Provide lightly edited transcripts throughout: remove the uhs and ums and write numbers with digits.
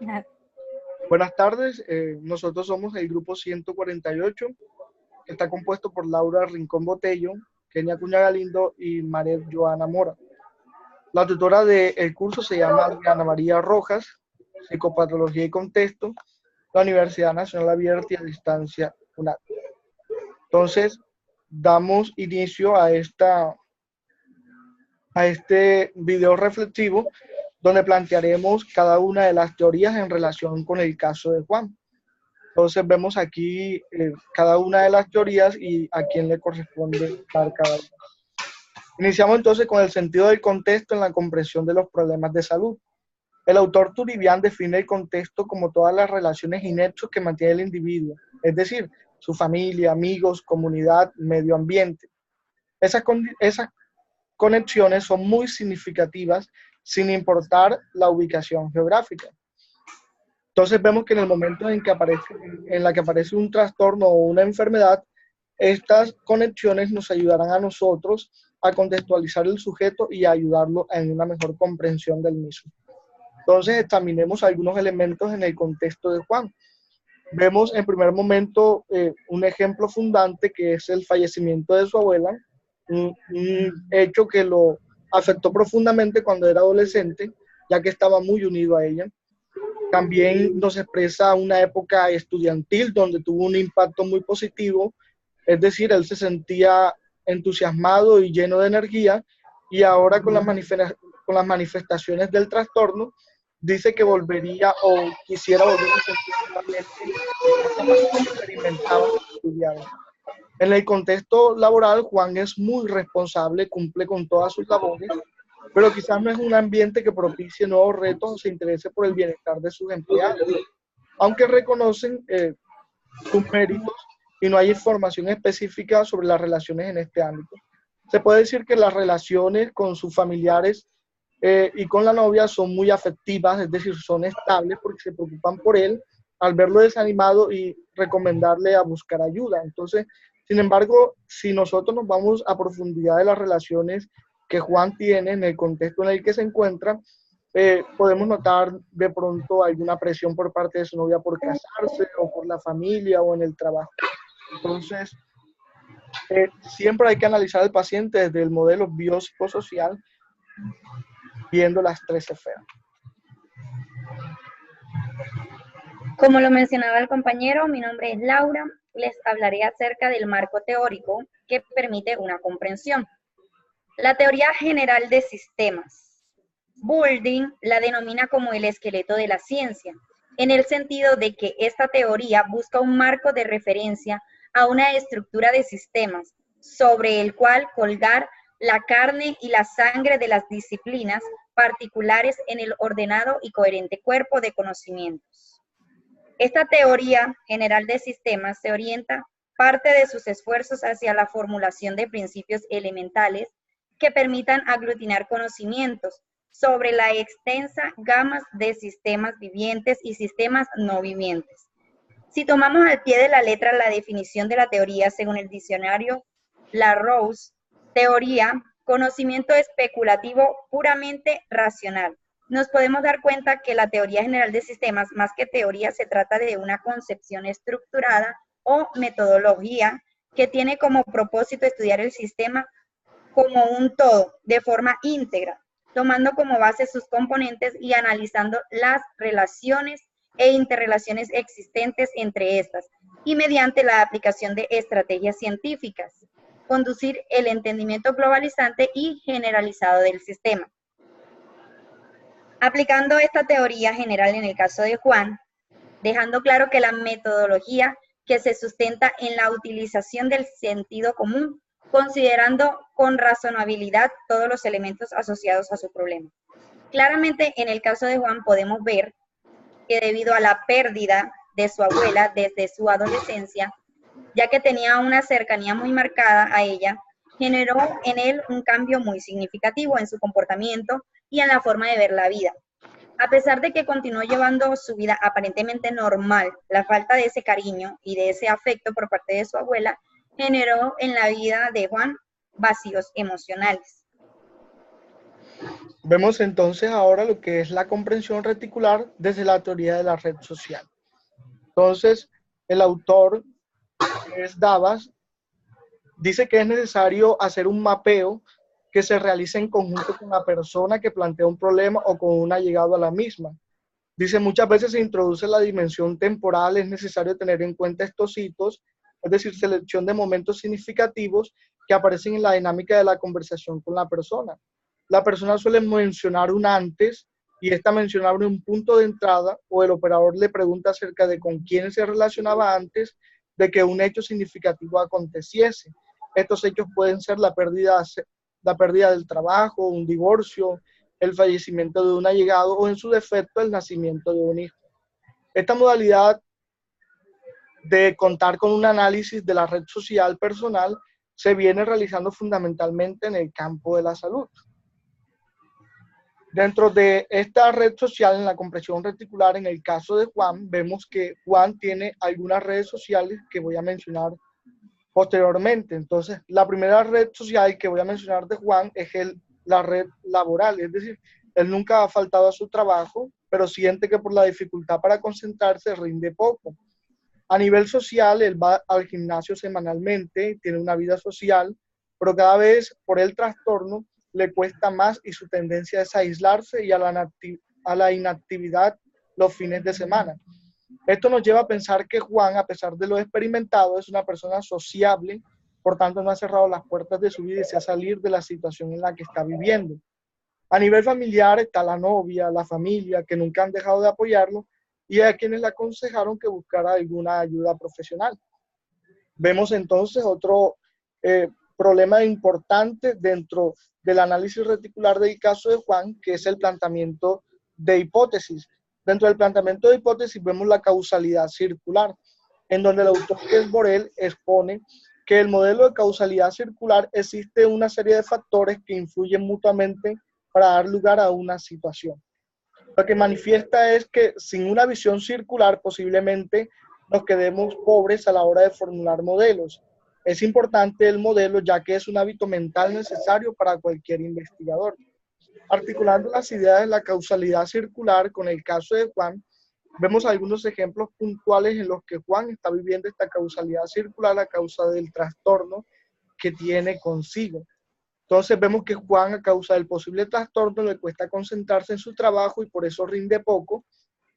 Ajá. Buenas tardes, nosotros somos el grupo 148, que está compuesto por Laura Rincón Botello, Kenia Cuña Galindo y Maret Joana Mora. La tutora del curso se llama Adriana María Rojas, Psicopatología y Contexto, la Universidad Nacional Abierta y a Distancia, UNAD. Entonces, damos inicio a este video reflexivo donde plantearemos cada una de las teorías en relación con el caso de Juan. Entonces vemos aquí cada una de las teorías y a quién le corresponde dar cada una. Iniciamos entonces con el sentido del contexto en la comprensión de los problemas de salud. El autor Turibian define el contexto como todas las relaciones y nexos que mantiene el individuo, es decir, su familia, amigos, comunidad, medio ambiente. Esas conexiones son muy significativas sin importar la ubicación geográfica. Entonces vemos que en el momento en la que aparece un trastorno o una enfermedad, estas conexiones nos ayudarán a nosotros a contextualizar el sujeto y a ayudarlo en una mejor comprensión del mismo. Entonces examinemos algunos elementos en el contexto de Juan. Vemos en primer momento un ejemplo fundante que es el fallecimiento de su abuela, un hecho que lo afectó profundamente cuando era adolescente, ya que estaba muy unido a ella. También nos expresa una época estudiantil donde tuvo un impacto muy positivo, es decir, él se sentía entusiasmado y lleno de energía, y ahora con las manifestaciones del trastorno, dice que volvería o quisiera volver a sentir nuevamente esa pasión que experimentaba cuando estudiaba. En el contexto laboral, Juan es muy responsable, cumple con todas sus labores, pero quizás no es un ambiente que propicie nuevos retos o se interese por el bienestar de sus empleados, aunque reconocen sus méritos y no hay información específica sobre las relaciones en este ámbito. Se puede decir que las relaciones con sus familiares y con la novia son muy afectivas, es decir, son estables porque se preocupan por él al verlo desanimado y recomendarle a buscar ayuda. Entonces, sin embargo, si nosotros nos vamos a profundidad de las relaciones que Juan tiene en el contexto en el que se encuentra, podemos notar de pronto alguna presión por parte de su novia por casarse o por la familia o en el trabajo. Entonces, siempre hay que analizar al paciente desde el modelo biopsicosocial, viendo las tres esferas. Como lo mencionaba el compañero, mi nombre es Laura. Les hablaré acerca del marco teórico que permite una comprensión. La teoría general de sistemas. Boulding la denomina como el esqueleto de la ciencia, en el sentido de que esta teoría busca un marco de referencia a una estructura de sistemas sobre el cual colgar la carne y la sangre de las disciplinas particulares en el ordenado y coherente cuerpo de conocimientos. Esta teoría general de sistemas se orienta parte de sus esfuerzos hacia la formulación de principios elementales que permitan aglutinar conocimientos sobre la extensa gama de sistemas vivientes y sistemas no vivientes. Si tomamos al pie de la letra la definición de la teoría según el diccionario Larousse, teoría, conocimiento especulativo puramente racional. Nos podemos dar cuenta que la teoría general de sistemas, más que teoría, se trata de una concepción estructurada o metodología que tiene como propósito estudiar el sistema como un todo, de forma íntegra, tomando como base sus componentes y analizando las relaciones e interrelaciones existentes entre estas, y mediante la aplicación de estrategias científicas, conducir el entendimiento globalizante y generalizado del sistema. Aplicando esta teoría general en el caso de Juan, dejando claro que la metodología que se sustenta en la utilización del sentido común, considerando con razonabilidad todos los elementos asociados a su problema. Claramente, en el caso de Juan podemos ver que debido a la pérdida de su abuela desde su adolescencia, ya que tenía una cercanía muy marcada a ella, generó en él un cambio muy significativo en su comportamiento y en la forma de ver la vida. A pesar de que continuó llevando su vida aparentemente normal, la falta de ese cariño y de ese afecto por parte de su abuela generó en la vida de Juan vacíos emocionales. Vemos entonces ahora lo que es la comprensión reticular desde la teoría de la red social. Entonces, el autor, que es Davas, dice que es necesario hacer un mapeo que se realice en conjunto con la persona que plantea un problema o con un allegado a la misma. Dice, muchas veces se introduce la dimensión temporal, es necesario tener en cuenta estos hitos, es decir, selección de momentos significativos que aparecen en la dinámica de la conversación con la persona. La persona suele mencionar un antes y esta mencionar un punto de entrada, o el operador le pregunta acerca de con quién se relacionaba antes de que un hecho significativo aconteciese. Estos hechos pueden ser la pérdida del trabajo, un divorcio, el fallecimiento de un allegado o en su defecto el nacimiento de un hijo. Esta modalidad de contar con un análisis de la red social personal se viene realizando fundamentalmente en el campo de la salud. Dentro de esta red social, en la comprensión reticular, en el caso de Juan, vemos que Juan tiene algunas redes sociales que voy a mencionar posteriormente. Entonces, la primera red social que voy a mencionar de Juan es la red laboral, es decir, él nunca ha faltado a su trabajo, pero siente que por la dificultad para concentrarse rinde poco. A nivel social, él va al gimnasio semanalmente, tiene una vida social, pero cada vez por el trastorno le cuesta más y su tendencia es a aislarse y a la inactividad los fines de semana. Esto nos lleva a pensar que Juan, a pesar de lo experimentado, es una persona sociable, por tanto no ha cerrado las puertas de su vida y desea salir de la situación en la que está viviendo. A nivel familiar está la novia, la familia, que nunca han dejado de apoyarlo y a quienes le aconsejaron que buscara alguna ayuda profesional. Vemos entonces otro problema importante dentro del análisis reticular del caso de Juan, que es el planteamiento de hipótesis. Dentro del planteamiento de hipótesis vemos la causalidad circular, en donde el autor, que es Borel, expone que el modelo de causalidad circular existe una serie de factores que influyen mutuamente para dar lugar a una situación. Lo que manifiesta es que sin una visión circular posiblemente nos quedemos pobres a la hora de formular modelos. Es importante el modelo ya que es un hábito mental necesario para cualquier investigador. Articulando las ideas de la causalidad circular con el caso de Juan, vemos algunos ejemplos puntuales en los que Juan está viviendo esta causalidad circular a causa del trastorno que tiene consigo. Entonces vemos que Juan, a causa del posible trastorno, le cuesta concentrarse en su trabajo y por eso rinde poco.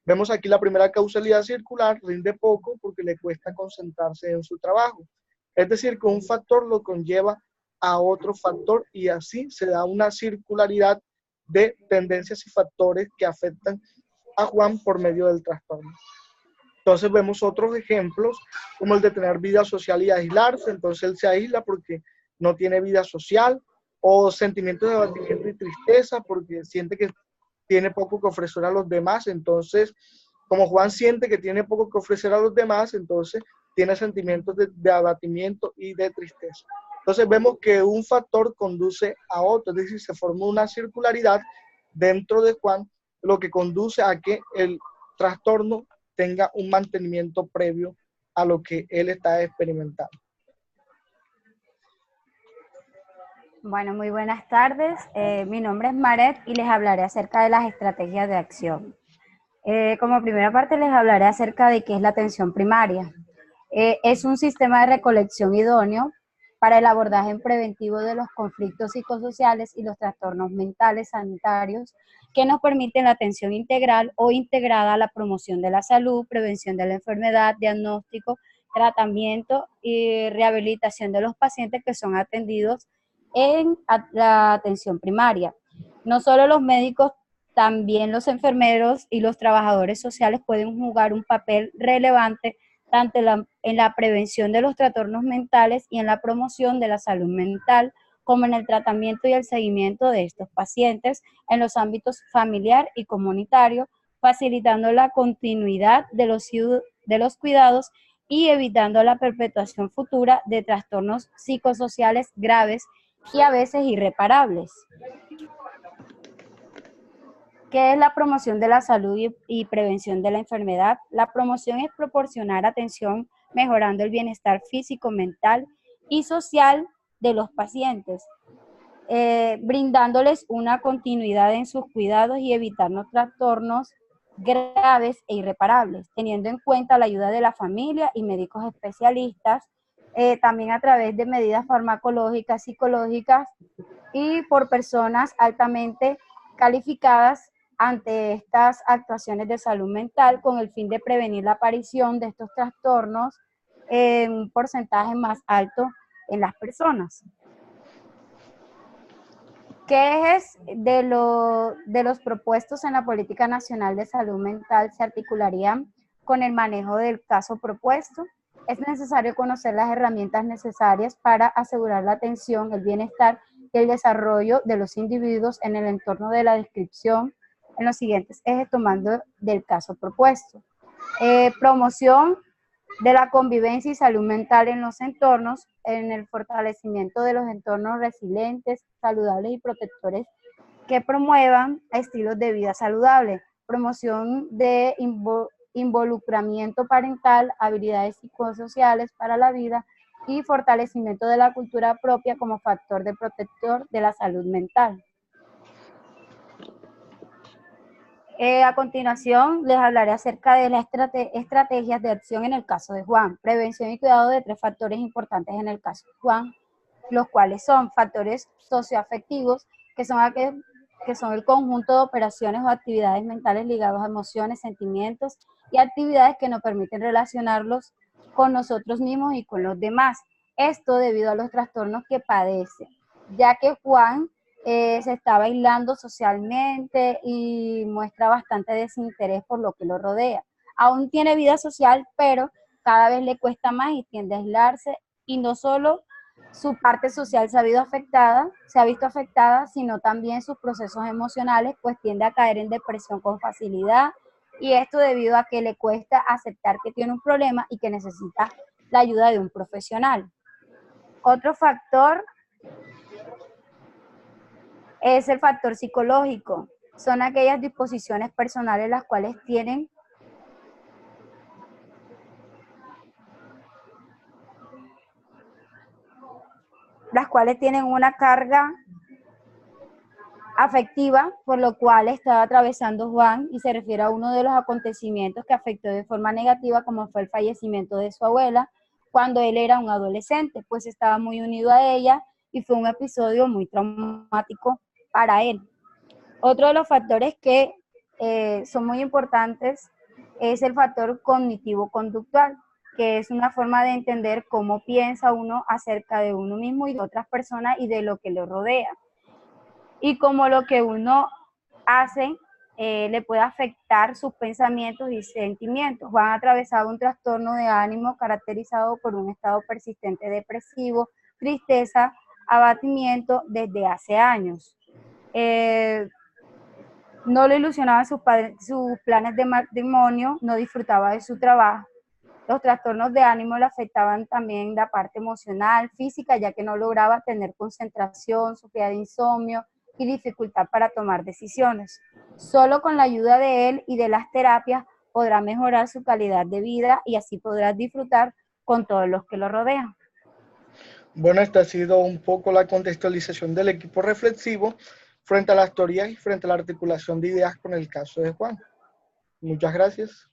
Vemos aquí la primera causalidad circular, rinde poco porque le cuesta concentrarse en su trabajo. Es decir, que un factor lo conlleva a otro factor y así se da una circularidad de tendencias y factores que afectan a Juan por medio del trastorno. Entonces vemos otros ejemplos como el de tener vida social y aislarse. Entonces él se aísla porque no tiene vida social, o sentimientos de abatimiento y tristeza porque siente que tiene poco que ofrecer a los demás. Entonces, como Juan siente que tiene poco que ofrecer a los demás, entonces tiene sentimientos de abatimiento y de tristeza. Entonces vemos que un factor conduce a otro, es decir, se formó una circularidad dentro de Juan, lo que conduce a que el trastorno tenga un mantenimiento previo a lo que él está experimentando. Bueno, muy buenas tardes. Mi nombre es Maret y les hablaré acerca de las estrategias de acción. Como primera parte les hablaré acerca de qué es la atención primaria. Es un sistema de recolección idóneo para el abordaje preventivo de los conflictos psicosociales y los trastornos mentales sanitarios que nos permiten la atención integral o integrada a la promoción de la salud, prevención de la enfermedad, diagnóstico, tratamiento y rehabilitación de los pacientes que son atendidos en la atención primaria. No solo los médicos, también los enfermeros y los trabajadores sociales pueden jugar un papel relevante tanto en la prevención de los trastornos mentales y en la promoción de la salud mental, como en el tratamiento y el seguimiento de estos pacientes en los ámbitos familiar y comunitario, facilitando la continuidad de los cuidados y evitando la perpetuación futura de trastornos psicosociales graves y a veces irreparables. ¿Qué es la promoción de la salud y prevención de la enfermedad? La promoción es proporcionar atención mejorando el bienestar físico, mental y social de los pacientes. brindándoles una continuidad en sus cuidados y evitarnos trastornos graves e irreparables, teniendo en cuenta la ayuda de la familia y médicos especialistas, también a través de medidas farmacológicas, psicológicas y por personas altamente calificadas ante estas actuaciones de salud mental con el fin de prevenir la aparición de estos trastornos en un porcentaje más alto en las personas. ¿Qué ejes de los propuestos en la Política Nacional de Salud Mental se articularían con el manejo del caso propuesto? Es necesario conocer las herramientas necesarias para asegurar la atención, el bienestar y el desarrollo de los individuos en el entorno de la descripción en los siguientes ejes tomando del caso propuesto. Promoción de la convivencia y salud mental en los entornos, en el fortalecimiento de los entornos resilientes, saludables y protectores que promuevan estilos de vida saludables, promoción de involucramiento parental, habilidades psicosociales para la vida y fortalecimiento de la cultura propia como factor de protector de la salud mental. A continuación, les hablaré acerca de las estrategias de acción en el caso de Juan. Prevención y cuidado de 3 factores importantes en el caso de Juan, los cuales son factores socioafectivos, que son el conjunto de operaciones o actividades mentales ligados a emociones, sentimientos y actividades que nos permiten relacionarlos con nosotros mismos y con los demás. Esto debido a los trastornos que padece, ya que Juan se está aislando socialmente y muestra bastante desinterés por lo que lo rodea. Aún tiene vida social, pero cada vez le cuesta más y tiende a aislarse, y no solo su parte social se ha visto afectada, sino también sus procesos emocionales, pues tiende a caer en depresión con facilidad, y esto debido a que le cuesta aceptar que tiene un problema y que necesita la ayuda de un profesional. Otro factor es el factor psicológico. Son aquellas disposiciones personales las cuales tienen una carga afectiva, por lo cual estaba atravesando Juan, y se refiere a uno de los acontecimientos que afectó de forma negativa, como fue el fallecimiento de su abuela cuando él era un adolescente, pues estaba muy unido a ella y fue un episodio muy traumático para él. Otro de los factores que son muy importantes es el factor cognitivo-conductual, que es una forma de entender cómo piensa uno acerca de uno mismo y de otras personas y de lo que lo rodea. Y cómo lo que uno hace le puede afectar sus pensamientos y sentimientos. Juan ha atravesado un trastorno de ánimo caracterizado por un estado persistente depresivo, tristeza, abatimiento desde hace años. No le ilusionaban sus planes de matrimonio, no disfrutaba de su trabajo. Los trastornos de ánimo le afectaban también la parte emocional, física, ya que no lograba tener concentración, sufría de insomnio y dificultad para tomar decisiones. Solo con la ayuda de él y de las terapias podrá mejorar su calidad de vida y así podrá disfrutar con todos los que lo rodean. Bueno, esta ha sido un poco la contextualización del equipo reflexivo frente a las teorías y frente a la articulación de ideas con el caso de Juan. Muchas gracias.